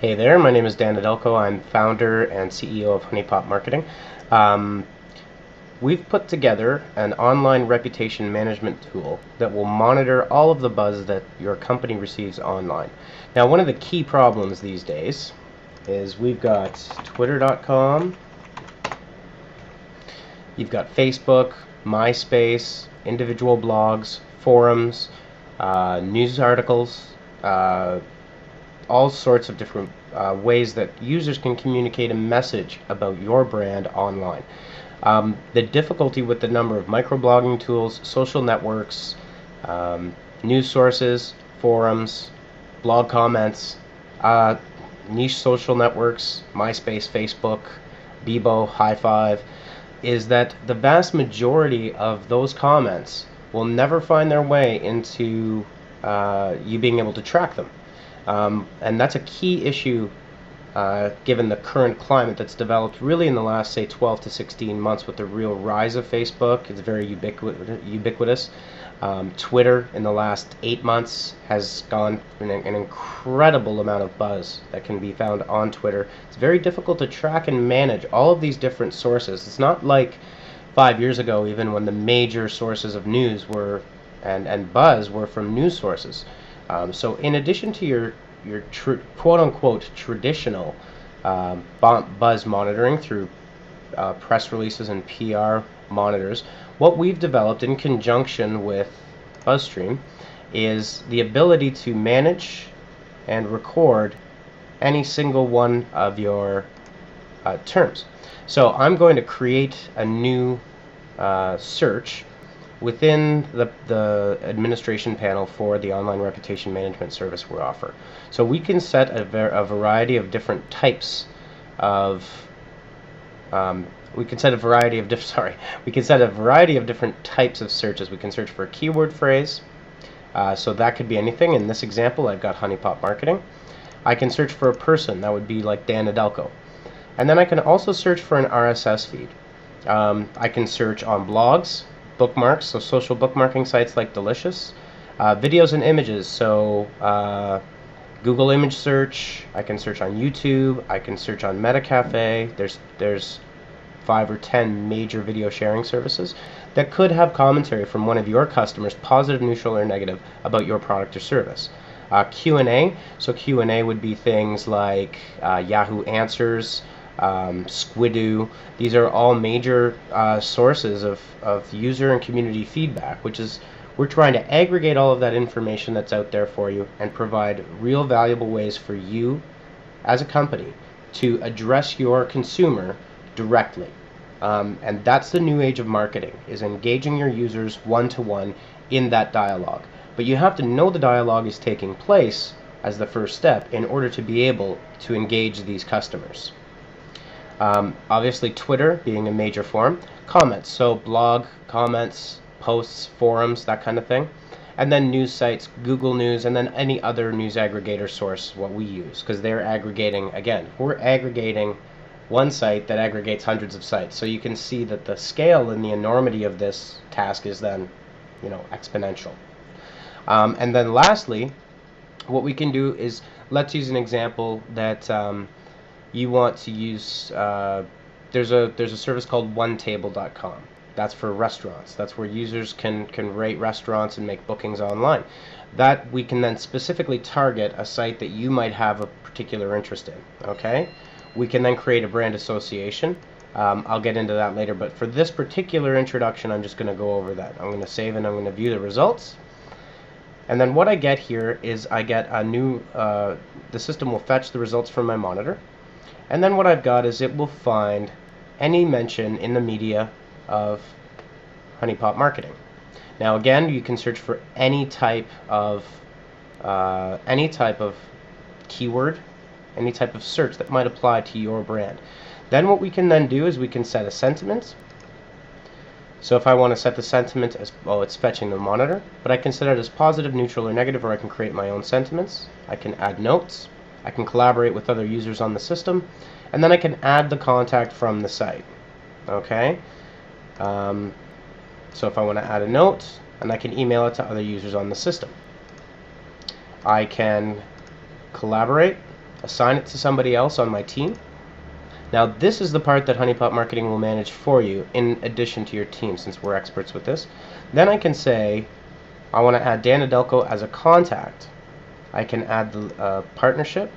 Hey there, my name is Dan Adelko. I'm founder and CEO of Honeypot Marketing. Um, we've put together an online reputation management tool that will monitor all of the buzz that your company receives online. Now, one of the key problems these days is we've got Twitter.com, you've got Facebook, MySpace, individual blogs, forums, news articles, all sorts of different ways that users can communicate a message about your brand online. The difficulty with the number of microblogging tools, social networks, news sources, forums, blog comments, niche social networks, MySpace, Facebook, Bebo, High Five, is that the vast majority of those comments will never find their way into you being able to track them. And that's a key issue given the current climate that's developed really in the last, say, 12 to 16 months with the real rise of Facebook. It's very ubiquitous. Twitter in the last 8 months has gone an incredible amount of buzz that can be found on Twitter. It's very difficult to track and manage all of these different sources. It's not like 5 years ago, even when the major sources of news were and buzz were from news sources. So in addition to your quote-unquote traditional buzz monitoring through press releases and PR monitors, what we've developed in conjunction with BuzzStream is the ability to manage and record any single one of your terms. So I'm going to create a new search within the administration panel for the online reputation management service we offer. So we can set a variety of different types of we can set a variety of different types of searches. We can search for a keyword phrase, so that could be anything. In this example, I've got Honeypot Marketing. I can search for a person, that would be like Dan Adelko. And then I can also search for an RSS feed. I can search on blogs, bookmarks, so social bookmarking sites like Delicious, videos and images, so Google image search. I can search on YouTube. I can search on MetaCafe. There's 5 or 10 major video sharing services that could have commentary from one of your customers, positive, neutral, or negative, about your product or service. Q&A, so Q&A would be things like Yahoo Answers, Squidoo. These are all major sources of user and community feedback, which is we're trying to aggregate all of that information that's out there for you and provide real valuable ways for you as a company to address your consumer directly. And that's the new age of marketing, is engaging your users one-to-one in that dialogue. But you have to know the dialogue is taking place as the first step in order to be able to engage these customers. Obviously Twitter being a major form, comments, so blog, comments, posts, forums, that kind of thing, and then news sites, Google News, and then any other news aggregator source what we use, because they're aggregating, again, we're aggregating one site that aggregates hundreds of sites, so you can see that the scale and the enormity of this task is then, exponential. And then lastly, what we can do is, let's use an example that you want to use. There's a service called onetable.com. That's for restaurants. That's where users can rate restaurants and make bookings online. That we can then specifically target a site that you might have a particular interest in. Okay, we can then create a brand association. I'll get into that later, but for this particular introduction, I'm just going to go over that. I'm going to save and I'm going to view the results. And then what I get here is I get a new, the system will fetch the results from my monitor. And then what I've got is it will find any mention in the media of Honeypot Marketing. Now again, you can search for any type of keyword, any type of search that might apply to your brand. Then what we can then do is we can set a sentiment. So if I want to set the sentiment as, well, it's fetching the monitor, but I can set it as positive, neutral, or negative, or I can create my own sentiments. I can add notes. I can collaborate with other users on the system, and then I can add the contact from the site. Okay? So if I want to add a note, and I can email it to other users on the system. I can collaborate assign it to somebody else on my team. Now this is the part that Honeypot Marketing will manage for you in addition to your team, since we're experts with this. Then I can say I want to add Dan Adelko as a contact. I can add the partnership,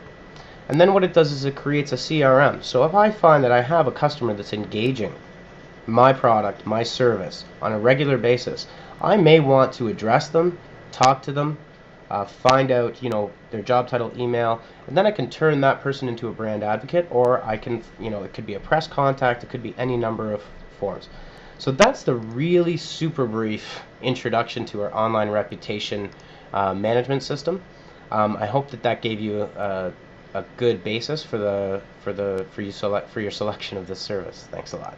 and then what it does is it creates a CRM. So if I find that I have a customer that's engaging my product, my service on a regular basis, I may want to address them, talk to them, find out, their job title, email, and then I can turn that person into a brand advocate, or I can, it could be a press contact, it could be any number of forms. So that's the really super brief introduction to our online reputation management system. I hope that gave you a good basis for your selection of this service. Thanks a lot.